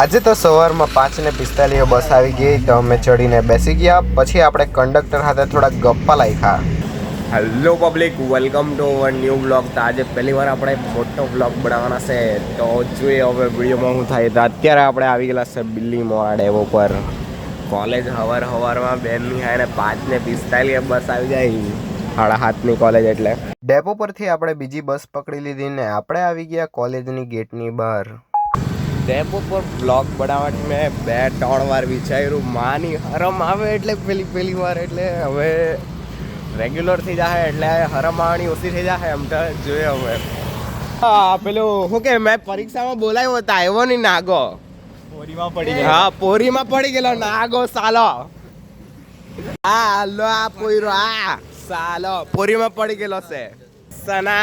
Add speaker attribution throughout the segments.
Speaker 1: આજે તો સવારમાં 5:45 બસ આવી ગઈ તો અમે ચડીને બેસી ગયા. પછી આપણે કંડક્ટર સાથે થોડા ગપ્પા લાગ્યા. Hello public, welcome to our new blog. તો આજે પહેલી વાર આપણે મોટો બ્લોગ બનાવવાના છે, તો જોઈએ હવે વિડીયોમાં શું થાય. તો અત્યારે આપણે આવી ગયેલા છે બિલ્લી મોડા ડેપો પર. કોલેજ સવારમાં બેનની થાય ને 5:45 બસ આવી જાય, 7:30ની કોલેજ એટલે. ડેપો પરથી આપણે બીજી બસ પકડી લીધી ને આપણે આવી ગયા કોલેજની ગેટની બહાર. ડેપો પર બ્લોગ બનાવવાની મેં 2-3 વાર વિચાર્યું, માની હરમ આવે એટલે પહેલી વાર એટલે હવે રેગ્યુલર થઈ જાય એટલે હરમ આવવાની ઓછી થઈ જાય. એમ તો જોઈએ હવે. હા પેલું શું કે મેં પરીક્ષામાં બોલાવ્યો હતો, આવ્યો નહીં નાગો. પોરીમાં પડી ગયો. હા પોરીમાં પડી ગયેલો નાગો સાલો. હા લો આ પોયરો આ सालो पूरी में पड़ गए से सना.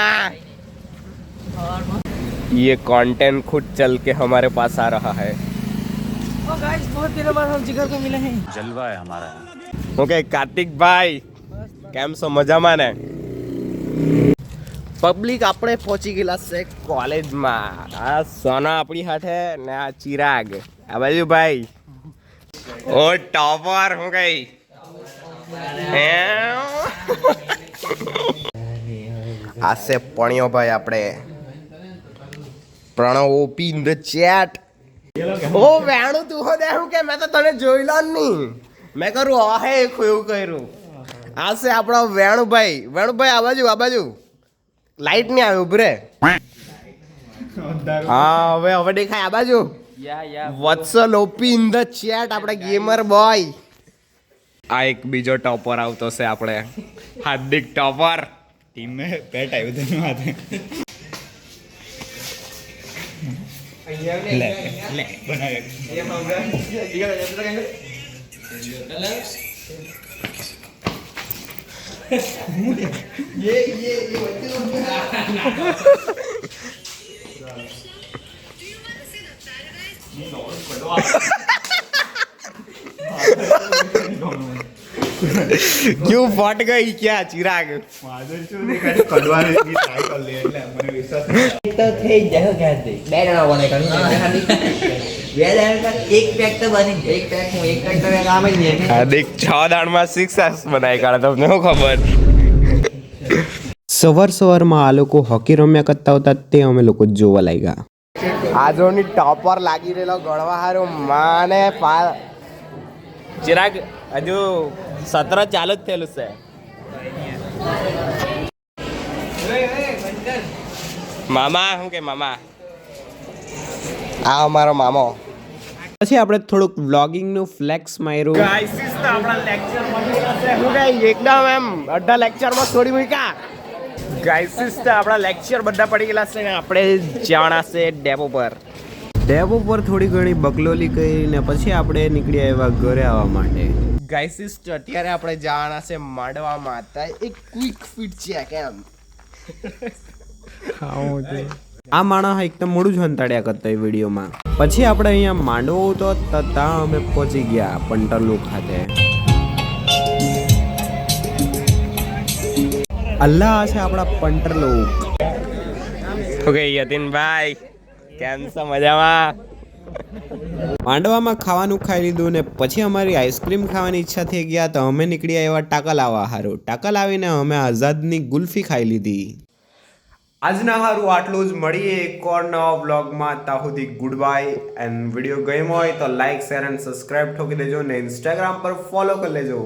Speaker 1: ये कंटेंट खुद चल के हमारे पास आ रहा है. ओ गाइस, बहुत दिनों बाद हम जिगर को मिले हैं. जलवा है हमारा. ओके कार्तिक भाई, કેમ છો? મજામાં ને? પબ્લિક આપણે પહોંચી ગયેલા છે કોલેજમાં. આ સોના આપણી હાથે ને આ ચિરાગ આ બાજુ ભાઈ. ઓ ટોપર હું ગઈ આસે પણ્યો ભાઈ આપણે Pranav OP in the chat. ઓ વેણું તું હો દે હું કે મેં તો તને જોઈ લો નહીં. મેં કરું આહે એવું કર્યું. આસે આપણો વેણુભાઈ આ બાજુ લાઈટ નહીં આવે ઉભરે. હા હવે દેખાય આ બાજુ. વત્સલ ઓપી ઇન ધ ચેટ આપણે ગેમર બોય. આ એક બીજો ટોપર આવતો છે આપણે હાર્દિક ટોપર. ટીમ મે પેટ આવ્યું તેનું હાથે. લે બનાવે क्यों फट गई क्या चिराग? સવારમાં આ લોકો હોકી રમ્યા કરતા હતા તે અમે લોકો જોવા લાગ્યા. આજોની ટોપર લાગી રહેલો ગળવા હારું માને ચિરાગ હજુ સત્ર ચાલુ જ થયેલું છે. મામા શું કે મામા આ અમારો મામો. પછી આપણે થોડુંક વ્લોગિંગ નું ફ્લેક્સ માર્યું. ગાઈસ તો આપણા લેક્ચર મળી છે હું ગઈ એકદમ એમ અડધા લેક્ચરમાં છોડી મૂક્યા. ગાઈસ તો આપણા લેક્ચર બધા પડી ગયેલા છે ને આપણે જવાના છે ડેપો પર. ડેપો પર થોડી ઘણી બકલોલી કરીને પછી આપણે નીકળી આવ્યા ઘરે આવવા માટે. ગાઈસ અત્યારે આપણે જવાના છે માંડવામાં. એક ક્વિક ફિટ છે કેમ આ માણસ એકદમ મોડું જ હંતાડ્યા કરતા વિડીયોમાં. પછી આપણે અહીંયા માંડવો તો ત્યાં અમે પહોંચી ગયા પંટરલુ ખાતે. અલ્લાહ છે આપણા પંટરલુ. ઓકે યતીનભાઈ કેમ છો? મજામાં? માંડવામાં ખાવાનું ખાઈ લીધું ને પછી અમારી આઈસ્ક્રીમ ખાવાની ઈચ્છા થઈ ગયા તો અમે નીકળી આવ્યા ટાકલ આવવા હારું. ટાકલ આવીને અમે આઝાદની ગુલ્ફી ખાઈ લીધી. આજના હારું આટલું જ. મળીએ એક ઓર નવા વ્લોગમાં. ત્યાં સુધી ગુડ બાય. એન્ડ વિડીયો ગમ્યો હોય તો લાઈક શેર એન્ડ સબસ્ક્રાઈબ ઠોકી દેજો ને ઇન્સ્ટાગ્રામ પર ફોલો કરી લેજો.